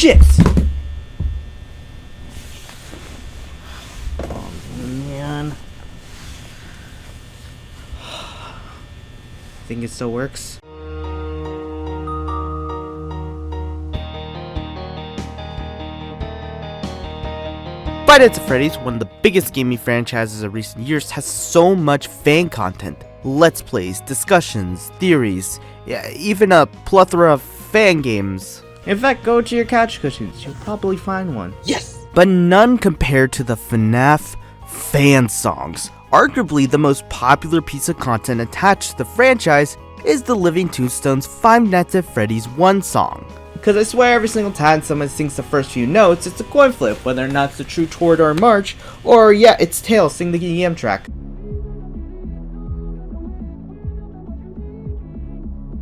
shit! Oh, man. Think it still works? Five Nights at Freddy's, one of the biggest gaming franchises of recent years, has so much fan content. Let's plays, discussions, theories, yeah, even a plethora of fan games. In fact, go to your couch cushions, you'll probably find one. Yes! But none compared to the FNAF fan songs. Arguably the most popular piece of content attached to the franchise is the Living Tombstone's Five Nights at Freddy's 1 song. Because I swear every single time someone sings the first few notes, it's a coin flip, whether or not it's a true chord or a march, or yeah, it's Tails sing the EM track.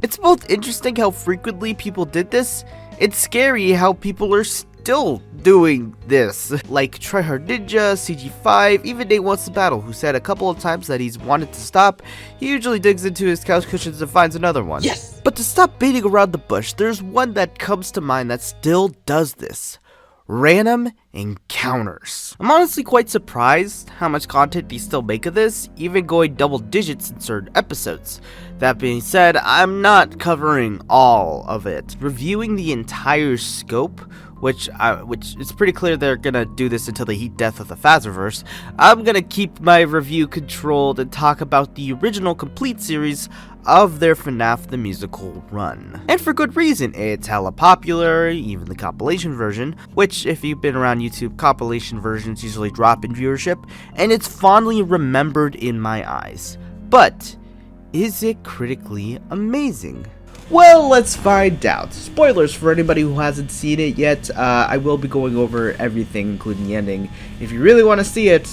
It's both interesting how frequently people did this, it's scary how people are still doing this. Like Tryhard Ninja, CG5, even Nate Wants to Battle, who said a couple of times that he's wanted to stop. He usually digs into his couch cushions and finds another one. Yes! But to stop beating around the bush, there's one that comes to mind that still does this. Random encounters. I'm honestly quite surprised how much content they still make of this, even going double digits in certain episodes. That being said, I'm not covering all of it. Reviewing the entire scope, which it's pretty clear they're gonna do this until the heat death of the Fazverse, I'm gonna keep my review controlled and talk about the original complete series of their FNAF the Musical run. And for good reason, it's hella popular, even the compilation version, which if you've been around YouTube, compilation versions usually drop in viewership, and it's fondly remembered in my eyes. But, is it critically amazing? Well, let's find out. Spoilers for anybody who hasn't seen it yet. I will be going over everything, including the ending. If you really want to see it,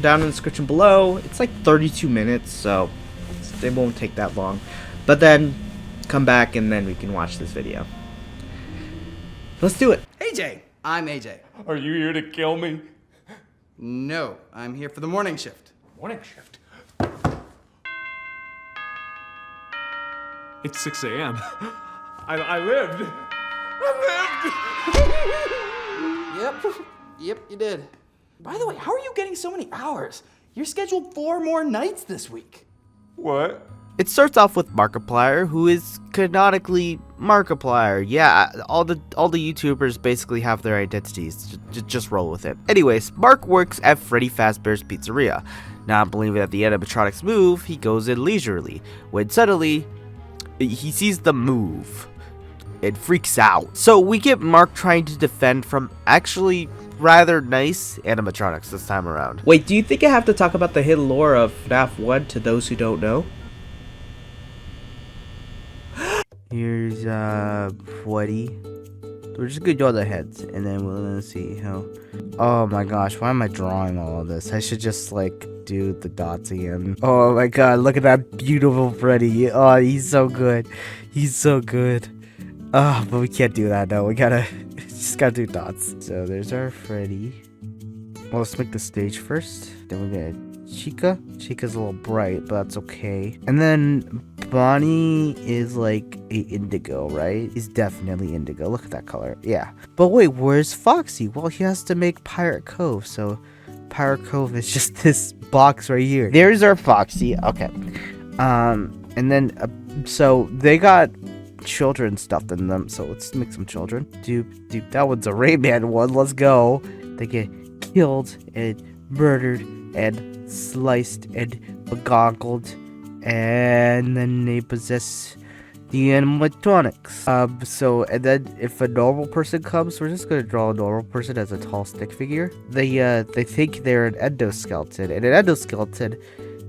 down in the description below, it's like 32 minutes, so it won't take that long. But then, come back and then we can watch this video. Let's do it. AJ, I'm AJ. Are you here to kill me? No, I'm here for the morning shift. Morning shift? It's 6 a.m. I lived. Yep, you did. By the way, how are you getting so many hours? You're scheduled 4 more nights this week. What? It starts off with Markiplier, who is canonically Markiplier. Yeah, all the YouTubers basically have their identities. Just roll with it. Anyways, Mark works at Freddy Fazbear's Pizzeria. Not believing that the animatronics move, he goes in leisurely, when suddenly he sees the move. It freaks out. So we get Mark trying to defend from actually rather nice animatronics this time around. Wait, do you think I have to talk about the hidden lore of FNAF 1 to those who don't know? Here's Freddy. We're just gonna draw the heads and then we'll see how. Oh my gosh, why am I drawing all of this? I should just like do the dots again. Oh my god, look at that beautiful Freddy. Oh, he's so good. He's so good. Oh, but we can't do that though. We just gotta do dots. So there's our Freddy. Well, let's make the stage first. Then we got Chica. Chica's a little bright, but that's okay. And then Bonnie is like a indigo, right? He's definitely indigo. Look at that color. Yeah. But wait, where's Foxy? Well, he has to make Pirate Cove, so Pirate Cove is just this box right here. There's our Foxy. Okay. And then so they got children stuffed in them, so let's make some children. Dude, that one's a Rayman one. Let's go. They get killed and murdered and sliced and begoggled, and then they possess the animatronics. So, and then if a normal person comes, we're just gonna draw a normal person as a tall stick figure. They think they're an endoskeleton, and an endoskeleton,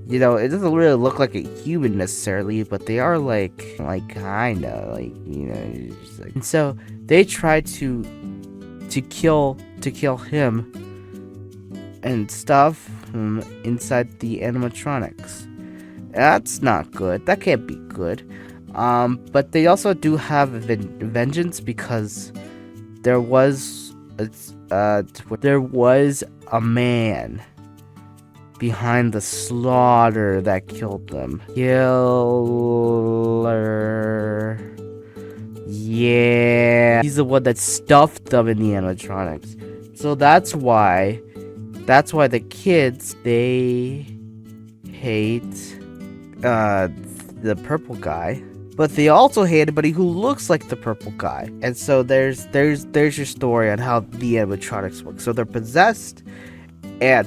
you know, it doesn't really look like a human necessarily, but they are like kinda, like, you know, just like. And so they try to kill him and stuff inside the animatronics. That's not good. That can't be good. But they also do have vengeance because there was a man behind the slaughter that killed them. Killer. Yeah. and he's the one that stuffed them in the animatronics. So that's why the kids, they hate the purple guy, but they also hate anybody who looks like the purple guy. And so there's your story on how the animatronics work. So they're possessed, and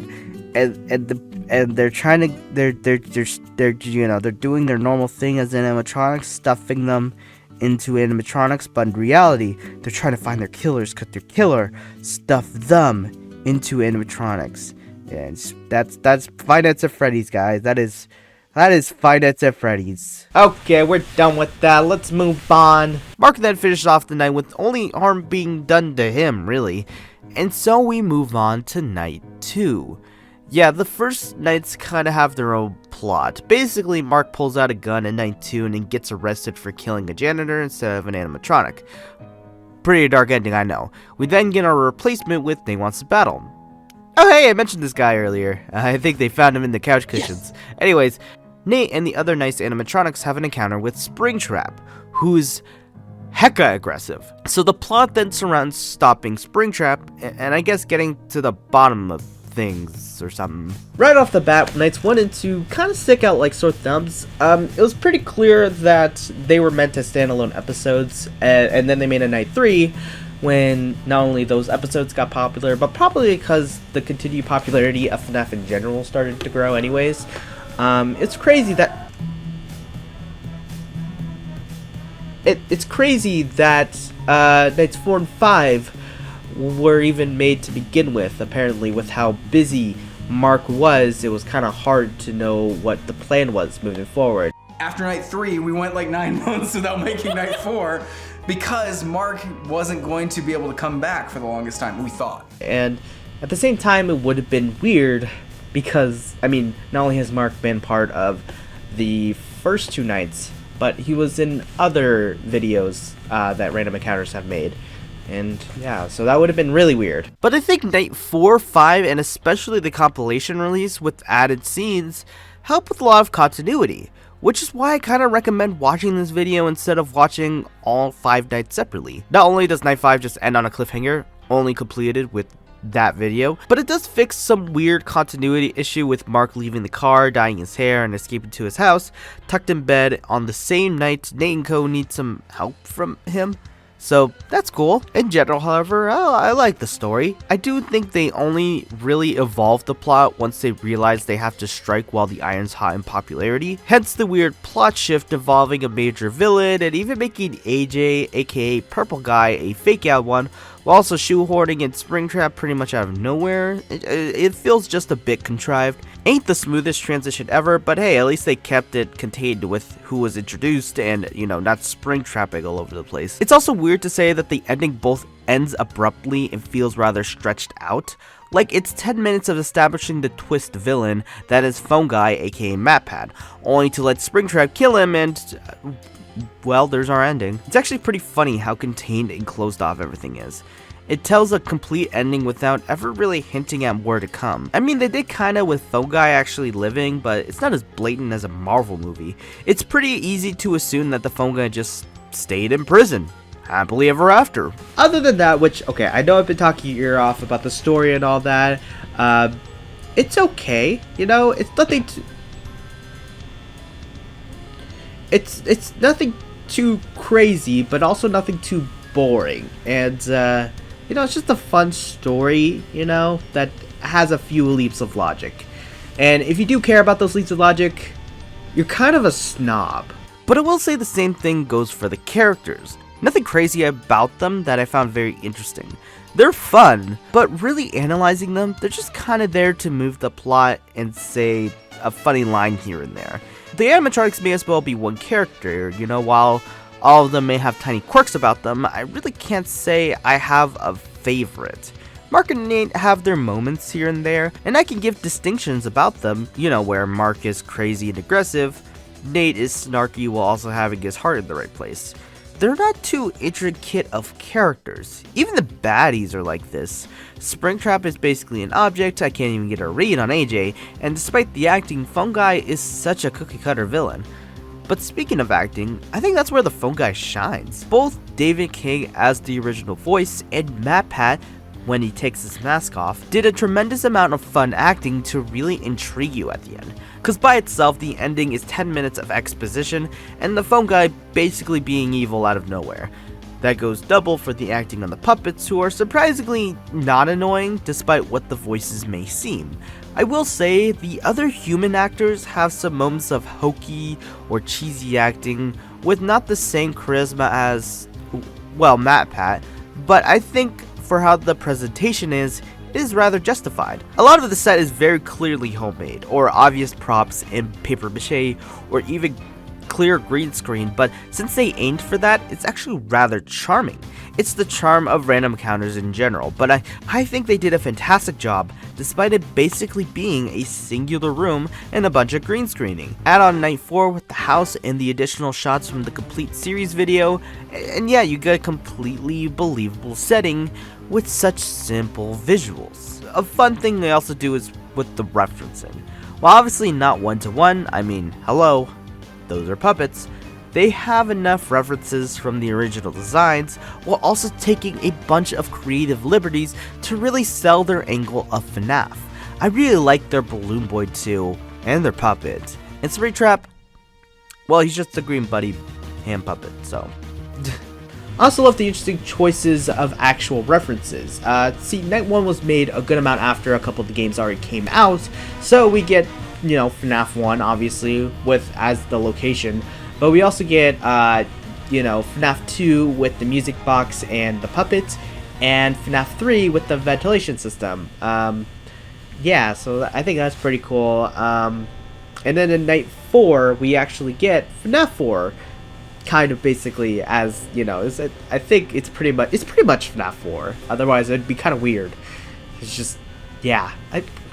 they're trying to they're doing their normal thing as animatronics, stuffing them into animatronics, but in reality they're trying to find their killers, because their killer stuffed them into animatronics. And that's Five Nights at Freddy's, guys. That is Five Nights at Freddy's. Okay, we're done with that. Let's move on. Mark then finished off the night with only harm being done to him, really. And so we move on to night 2. Yeah, the first nights kind of have their own plot. Basically, Mark pulls out a gun in night 2 and then gets arrested for killing a janitor instead of an animatronic. Pretty dark ending, I know. We then get our replacement with Nate Wants to Battle. Oh hey, I mentioned this guy earlier. I think they found him in the couch cushions. Yes. Anyways, Nate and the other nice animatronics have an encounter with Springtrap, who's hecka aggressive. So the plot then surrounds stopping Springtrap, and I guess getting to the bottom of things or something. Right off the bat, nights 1 and 2 kind of stick out like sore thumbs. It was pretty clear that they were meant as standalone episodes, and then they made a night 3 when not only those episodes got popular, but probably because the continued popularity of FNAF in general started to grow anyways. It's crazy that it's crazy that nights 4 and 5 were even made to begin with. Apparently, with how busy Mark was, it was kind of hard to know what the plan was moving forward. After night 3, we went like 9 months without making night 4 because Mark wasn't going to be able to come back for the longest time, we thought. And at the same time, it would have been weird because, I mean, not only has Mark been part of the first 2 nights, but he was in other videos that Random Encounters have made. And yeah, so that would have been really weird. But I think night 4, 5, and especially the compilation release with added scenes help with a lot of continuity, which is why I kind of recommend watching this video instead of watching all 5 nights separately. Not only does night 5 just end on a cliffhanger, only completed with that video, but it does fix some weird continuity issue with Mark leaving the car, dyeing his hair, and escaping to his house, tucked in bed on the same night Nate and Co need some help from him. So that's cool. In general, however, I like the story. I do think they only really evolved the plot once they realized they have to strike while the iron's hot in popularity. Hence the weird plot shift involving a major villain and even making AJ, aka Purple Guy, a fake out one, while also shoehorning in Springtrap pretty much out of nowhere. It feels just a bit contrived. Ain't the smoothest transition ever, but hey, at least they kept it contained with who was introduced and, you know, not Springtrapping all over the place. It's also weird to say that the ending both ends abruptly and feels rather stretched out. Like, it's 10 minutes of establishing the twist villain that is Phone Guy, aka MatPat, only to let Springtrap kill him and, well, there's our ending. It's actually pretty funny how contained and closed off everything is. It tells a complete ending without ever really hinting at more to come. I mean, they did kinda with Phone Guy actually living, but it's not as blatant as a Marvel movie. It's pretty easy to assume that the Phone Guy just stayed in prison, happily ever after. Other than that, which, okay, I know I've been talking your ear off about the story and all that, it's okay, you know, it's nothing to... It's nothing too crazy, but also nothing too boring, and, you know, it's just a fun story, you know, that has a few leaps of logic. And if you do care about those leaps of logic, you're kind of a snob. But I will say the same thing goes for the characters. Nothing crazy about them that I found very interesting. They're fun, but really analyzing them, they're just kind of there to move the plot and say a funny line here and there. The animatronics may as well be one character, you know, while all of them may have tiny quirks about them, I really can't say I have a favorite. Mark and Nate have their moments here and there, and I can give distinctions about them, you know, where Mark is crazy and aggressive, Nate is snarky while also having his heart in the right place. They're not too intricate of characters. Even the baddies are like this. Springtrap is basically an object, I can't even get a read on AJ, and despite the acting, Phone Guy is such a cookie cutter villain. But speaking of acting, I think that's where the phone guy shines. Both David King as the original voice and MatPat, when he takes his mask off, did a tremendous amount of fun acting to really intrigue you at the end. Cause by itself, the ending is 10 minutes of exposition and the phone guy basically being evil out of nowhere. That goes double for the acting on the puppets, who are surprisingly not annoying despite what the voices may seem. I will say the other human actors have some moments of hokey or cheesy acting with not the same charisma as, well, MatPat, but I think for how the presentation is, it is rather justified. A lot of the set is very clearly homemade, or obvious props in paper mache, or even clear green screen, but since they aimed for that, it's actually rather charming. It's the charm of random encounters in general, but I think they did a fantastic job, despite it basically being a singular room and a bunch of green screening. Add on night 4 with the house and the additional shots from the complete series video, and yeah, you get a completely believable setting with such simple visuals. A fun thing they also do is with the referencing. While obviously not one-to-one, I mean, hello, those are puppets, they have enough references from the original designs while also taking a bunch of creative liberties to really sell their angle of FNAF. I really like their Balloon Boy too, and their puppet. And Spring Trap, well, he's just a green buddy hand puppet, so. I also love the interesting choices of actual references. See, Night 1 was made a good amount after a couple of the games already came out, so we get, you know, FNAF 1 obviously with as the location, but we also get you know, FNAF 2 with the music box and the puppet, and FNAF 3 with the ventilation system. Yeah, so I think that's pretty cool. And then in Night 4 we actually get FNAF 4, kind of basically as, you know, I think it's pretty much FNAF 4. Otherwise it'd be kind of weird. It's just, yeah,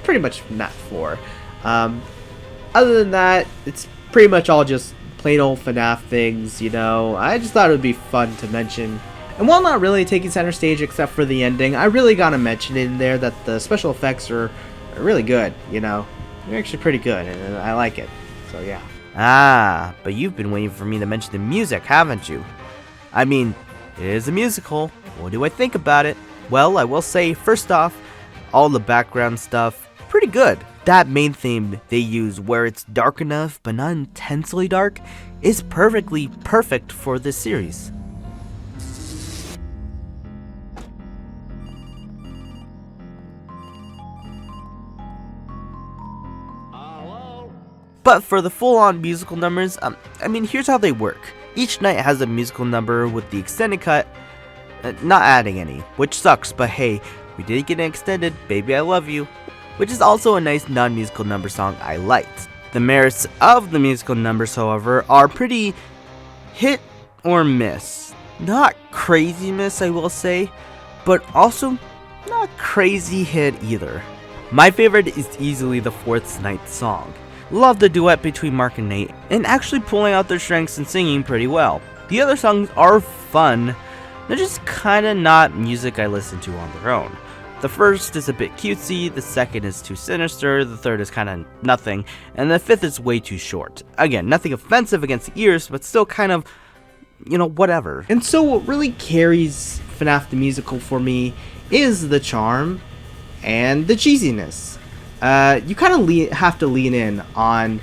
pretty much FNAF 4. Other than that, it's pretty much all just plain old FNAF things, you know. I just thought it would be fun to mention. And while not really taking center stage except for the ending, I really gotta mention in there that the special effects are really good, you know. They're actually pretty good, and I like it. So yeah. Ah, but you've been waiting for me to mention the music, haven't you? I mean, it is a musical. What do I think about it? Well, I will say, first off, all the background stuff, pretty good. That main theme they use, where it's dark enough but not intensely dark, is perfect for this series. But for the full-on musical numbers, I mean, here's how they work. Each night has a musical number with the extended cut, not adding any, which sucks, but hey, we did get an extended Baby I Love You, which is also a nice non-musical number song I liked. The merits of the musical numbers, however, are pretty hit or miss. Not crazy miss, I will say, but also not crazy hit either. My favorite is easily the Fourth Night song. Love the duet between Mark and Nate, and actually pulling out their strengths and singing pretty well. The other songs are fun, they're just kinda not music I listen to on their own. The first is a bit cutesy, the second is too sinister, the third is kinda nothing, and the fifth is way too short. Again, nothing offensive against the ears, but still kind of, you know, whatever. And so what really carries FNAF the musical for me is the charm and the cheesiness. You kind of have to lean in on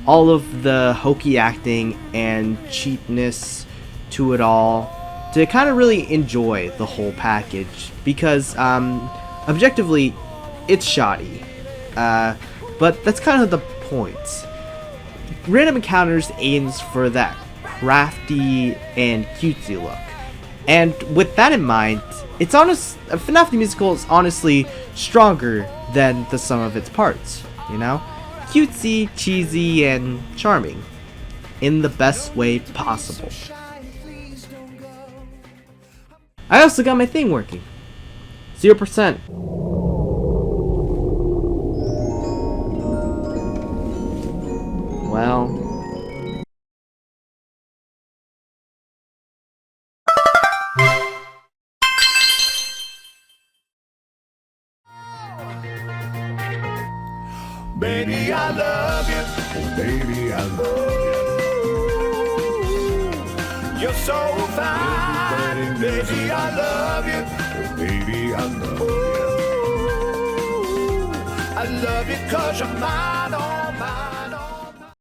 all of the hokey acting and cheapness to it all to kind of really enjoy the whole package, because objectively it's shoddy, but that's kind of the point. Random Encounters aims for that crafty and cutesy look, and with that in mind, it's honest. FNAF the musical is honestly stronger than the sum of its parts, you know? Cutesy, cheesy, and charming in the best way possible. I also got my thing working. 0%. Well, baby, I love you. Oh, baby, I love you. You're so fine, baby, I love you. Baby, I love you. I love you 'cause you're mine, all mine.